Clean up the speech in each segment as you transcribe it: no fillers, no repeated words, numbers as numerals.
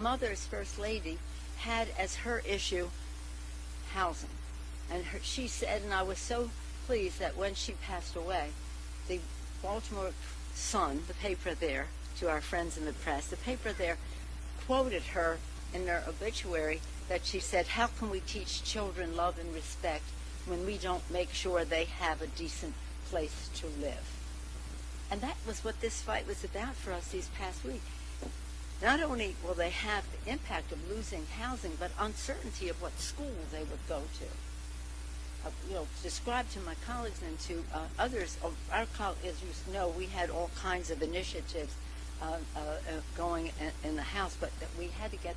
mother's first lady had as her issue housing. And she said, and I was so pleased that when she passed away, the Baltimore Sun, the paper there, to our friends in the press, the paper there quoted her in their obituary that she said, "How can we teach children love and respect when we don't make sure they have a decent place to live?" And that was what this fight was about for us these past weeks. Not only will they have the impact of losing housing, but uncertainty of what school they would go to. Describe to my colleagues and to others of our colleagues, as you know, we had all kinds of initiatives going in the House, but that we had to get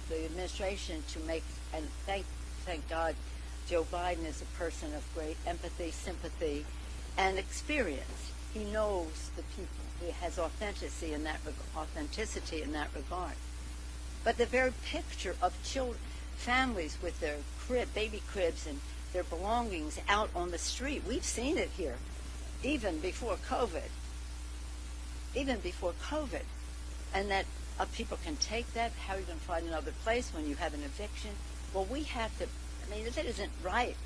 the administration to make, and thank God, Joe Biden is a person of great empathy, sympathy, and experience. He knows the people. He has authenticity in that regard. But the very picture of children, families with their baby cribs and their belongings out on the street, we've seen it here, even before COVID. And that people can take that. How are you going to find another place when you have an eviction? Well, we have to, that isn't right.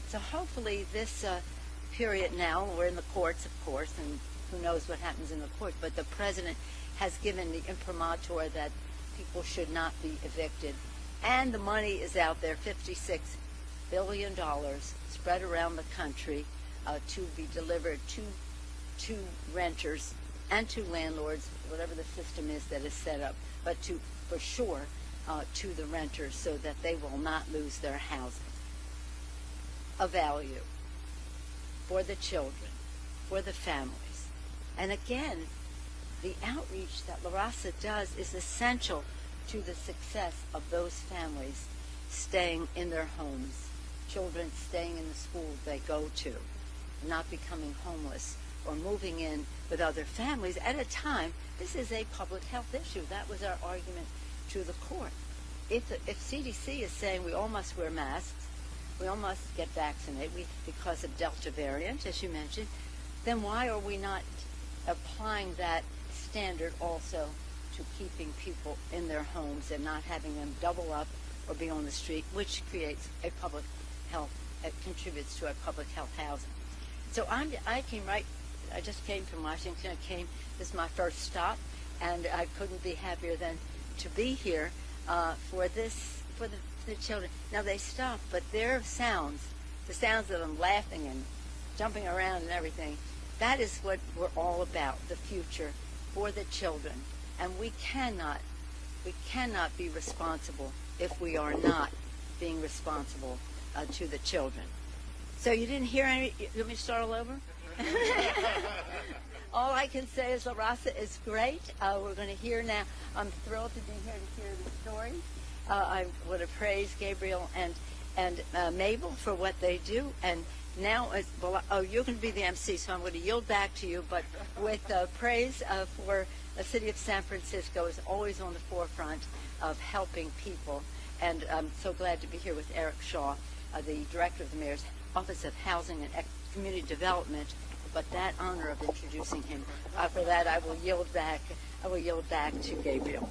So hopefully this period now, we're in the courts, of course, and who knows what happens in the court, but the president has given the imprimatur that people should not be evicted. And the money is out there, $56 billion spread around the country to be delivered to renters and to landlords, whatever the system is that is set up, but for sure to the renters so that they will not lose their housing. A value for the children, for the families. And again, the outreach that La Raza does is essential to the success of those families staying in their homes, children staying in the schools they go to, not becoming homeless or moving in with other families at a time. This is a public health issue. That was our argument to the court. If CDC is saying we all must wear masks, we all must get vaccinated because of Delta variant, as you mentioned, then why are we not applying that standard also to keeping people in their homes and not having them double up or be on the street, which creates a public health, it contributes to our public health housing. So I just came from Washington. This is my first stop, and I couldn't be happier than to be here for the children. Now they stop, but their sounds, the sounds of them laughing and jumping around and everything, that is what we're all about, the future for the children. And we cannot be responsible if we are not being responsible to the children. So you didn't hear any, you want me to start all over? All I can say is La Raza is great. We're going to hear now. I'm thrilled to be here to hear the story. I want to praise Gabriel and Mabel for what they do. And now, you're going to be the MC, so I'm going to yield back to you. But with praise for the city of San Francisco is always on the forefront of helping people. And I'm so glad to be here with Eric Shaw, the director of the Mayor's Office of Housing and Community Development. But that honor of introducing him, for that I will yield back to Gabriel.